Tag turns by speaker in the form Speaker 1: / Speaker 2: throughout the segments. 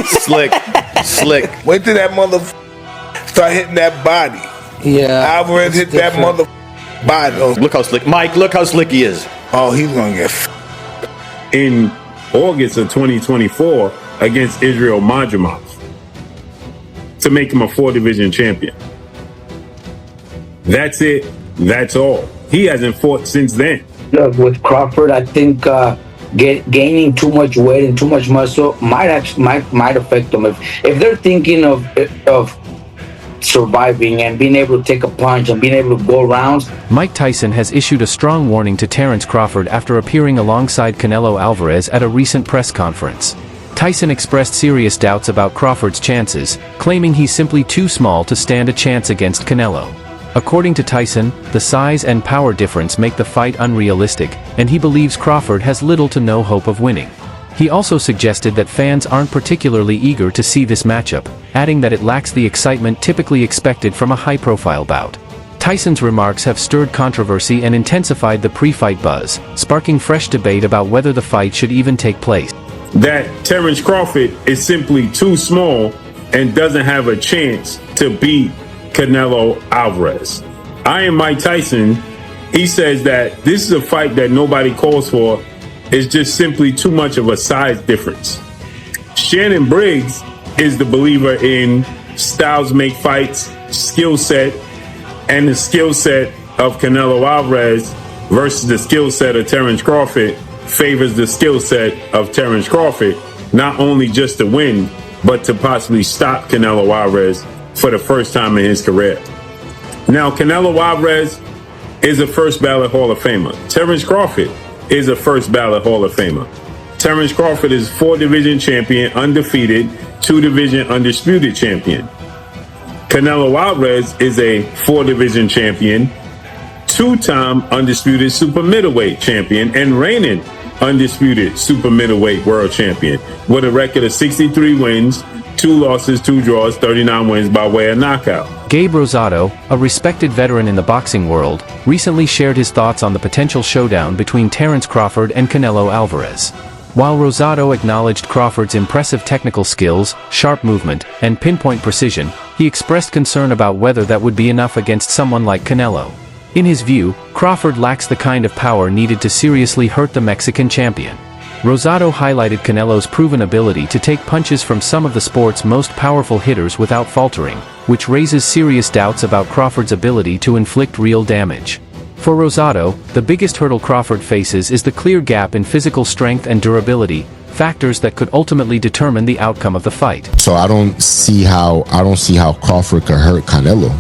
Speaker 1: Slick.
Speaker 2: Wait till that motherfucker start hitting that body.
Speaker 3: Yeah.
Speaker 2: Alvarez hit that mother body. Oh.
Speaker 1: Look how slick. Mike, look how slick he is.
Speaker 2: Oh, he's gonna get
Speaker 4: in August of 2024 against Israel Madrimov to make him a 4-division champion. That's it. That's all. He hasn't fought since then.
Speaker 3: Look, with Crawford, I think gaining too much weight and too much muscle might affect them. If they're thinking of surviving and being able to take a punch and being able to go rounds.
Speaker 5: Mike Tyson has issued a strong warning to Terence Crawford after appearing alongside Canelo Alvarez at a recent press conference. Tyson expressed serious doubts about Crawford's chances, claiming he's simply too small to stand a chance against Canelo. According to Tyson, the size and power difference make the fight unrealistic, and he believes Crawford has little to no hope of winning. He also suggested that fans aren't particularly eager to see this matchup, adding that it lacks the excitement typically expected from a high-profile bout. Tyson's remarks have stirred controversy and intensified the pre-fight buzz, sparking fresh debate about whether the fight should even take place.
Speaker 4: That Terence Crawford is simply too small and doesn't have a chance to beat Canelo Alvarez. Iron Mike Tyson, he says that this is a fight that nobody calls for. It's just simply too much of a size difference. Shannon Briggs is the believer in styles make fights, skill set, and the skill set of Canelo Alvarez versus the skill set of Terence Crawford favors the skill set of Terence Crawford, not only just to win, but to possibly stop Canelo Alvarez for the first time in his career. Now, Canelo Alvarez is a first ballot Hall of Famer. Terence Crawford is a first ballot Hall of Famer. Terence Crawford is 4-division champion, undefeated, 2-division undisputed champion. Canelo Alvarez is a 4-division champion, 2-time undisputed super middleweight champion, and reigning undisputed super middleweight world champion with a record of 63 wins, 2 losses, 2 draws, 39 wins by way of knockout.
Speaker 5: Gabe Rosado, a respected veteran in the boxing world, recently shared his thoughts on the potential showdown between Terence Crawford and Canelo Alvarez. While Rosado acknowledged Crawford's impressive technical skills, sharp movement, and pinpoint precision, he expressed concern about whether that would be enough against someone like Canelo. In his view, Crawford lacks the kind of power needed to seriously hurt the Mexican champion. Rosado highlighted Canelo's proven ability to take punches from some of the sport's most powerful hitters without faltering, which raises serious doubts about Crawford's ability to inflict real damage. For Rosado, the biggest hurdle Crawford faces is the clear gap in physical strength and durability, factors that could ultimately determine the outcome of the fight.
Speaker 6: So I don't see how Crawford could hurt Canelo,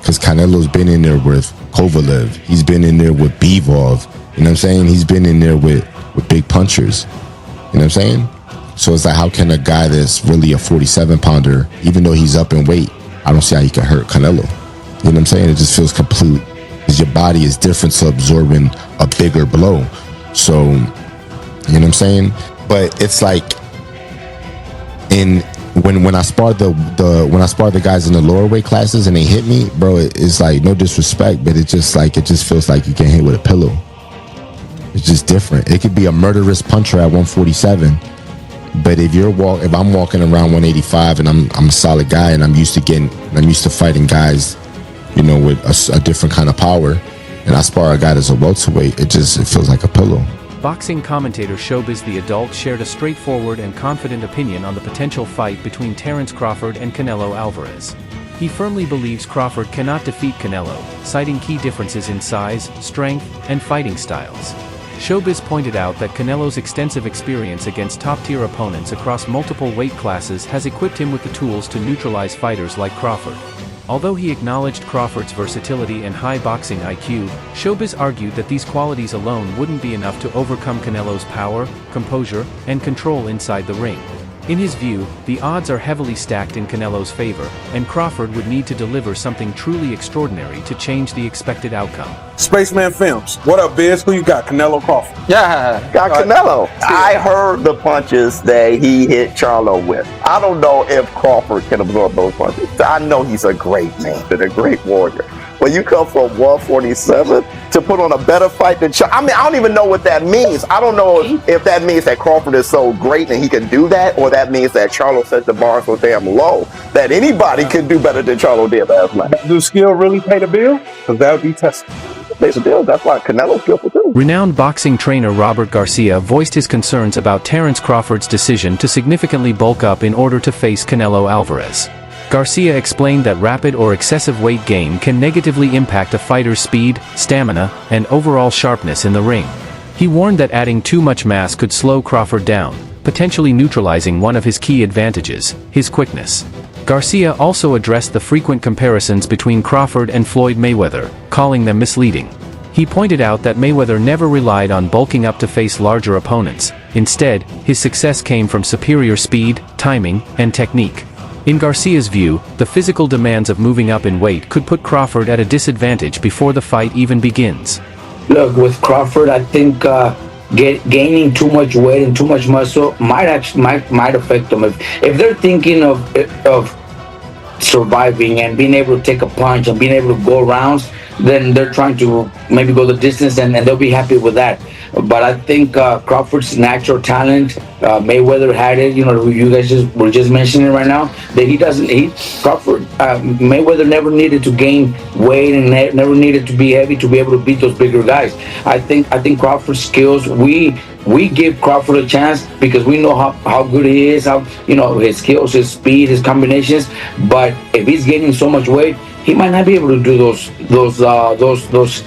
Speaker 6: because Canelo's been in there with Kovalev, he's been in there with Bivol, you know what I'm saying? He's been in there with big punchers, you know what I'm saying? So it's like, how can a guy that's really a 47-pounder, even though he's up in weight, I don't see how he can hurt Canelo. You know what I'm saying? It just feels complete, because your body is different to absorbing a bigger blow. So, you know what I'm saying? But it's like, when I sparred the guys in the lower weight classes and they hit me, bro, it's like, no disrespect, but it just feels like you can't hit with a pillow. It's just different. It could be a murderous puncher at 147, but if I'm walking around 185 and I'm a solid guy and I'm used to fighting guys, you know, with a different kind of power, and I spar a guy that's a welterweight, it feels like a pillow.
Speaker 5: Boxing commentator Showbiz the Adult shared a straightforward and confident opinion on the potential fight between Terence Crawford and Canelo Alvarez. He firmly believes Crawford cannot defeat Canelo, citing key differences in size, strength, and fighting styles. Showbiz pointed out that Canelo's extensive experience against top-tier opponents across multiple weight classes has equipped him with the tools to neutralize fighters like Crawford. Although he acknowledged Crawford's versatility and high boxing IQ, Showbiz argued that these qualities alone wouldn't be enough to overcome Canelo's power, composure, and control inside the ring. In his view, the odds are heavily stacked in Canelo's favor, and Crawford would need to deliver something truly extraordinary to change the expected outcome.
Speaker 7: Spaceman Films, what up, Biz? Who you got? Canelo Crawford?
Speaker 8: Yeah, got Canelo. I heard the punches that he hit Charlo with. I don't know if Crawford can absorb those punches. I know he's a great man and a great warrior, when you come from 147 to put on a better fight than Charlo. I mean, I don't even know what that means. I don't know if that means that Crawford is so great and he can do that, or that means that Charlo set the bar so damn low that anybody can do better than Charlo did last night.
Speaker 7: Do skill really pay the bill? Because that would be tested.
Speaker 8: Pays the bill. That's why Canelo's skillful too.
Speaker 5: Renowned boxing trainer Robert Garcia voiced his concerns about Terence Crawford's decision to significantly bulk up in order to face Canelo Alvarez. Garcia explained that rapid or excessive weight gain can negatively impact a fighter's speed, stamina, and overall sharpness in the ring. He warned that adding too much mass could slow Crawford down, potentially neutralizing one of his key advantages, his quickness. Garcia also addressed the frequent comparisons between Crawford and Floyd Mayweather, calling them misleading. He pointed out that Mayweather never relied on bulking up to face larger opponents. Instead, his success came from superior speed, timing, and technique. In Garcia's view, the physical demands of moving up in weight could put Crawford at a disadvantage before the fight even begins.
Speaker 3: Look, with Crawford, I think gaining too much weight and too much muscle might affect them. If they're thinking of surviving and being able to take a punch and being able to go rounds, then they're trying to maybe go the distance and they'll be happy with that. But I think Crawford's natural talent, Mayweather had it, you know, you guys were just mentioning right now, that Mayweather never needed to gain weight and never needed to be heavy to be able to beat those bigger guys. I think Crawford's skills, we give Crawford a chance because we know how good he is, how, you know, his skills, his speed, his combinations. But if he's gaining so much weight, he might not be able to do those.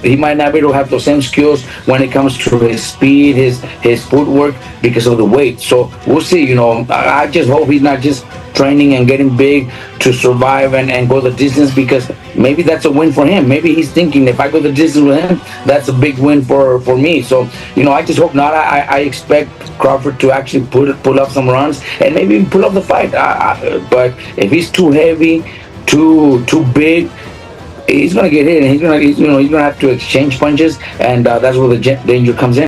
Speaker 3: He might not be able to have those same skills when it comes to his speed, his footwork, because of the weight. So we'll see. You know, I just hope he's not just training and getting big to survive and go the distance, because maybe that's a win for him. Maybe he's thinking, if I go the distance with him, that's a big win for me. So, you know, I just hope not. I expect Crawford to actually pull up some runs and maybe even pull up the fight. But if he's too heavy, too big, he's gonna get hit, and he's gonna have to exchange punches, and that's where the danger comes in.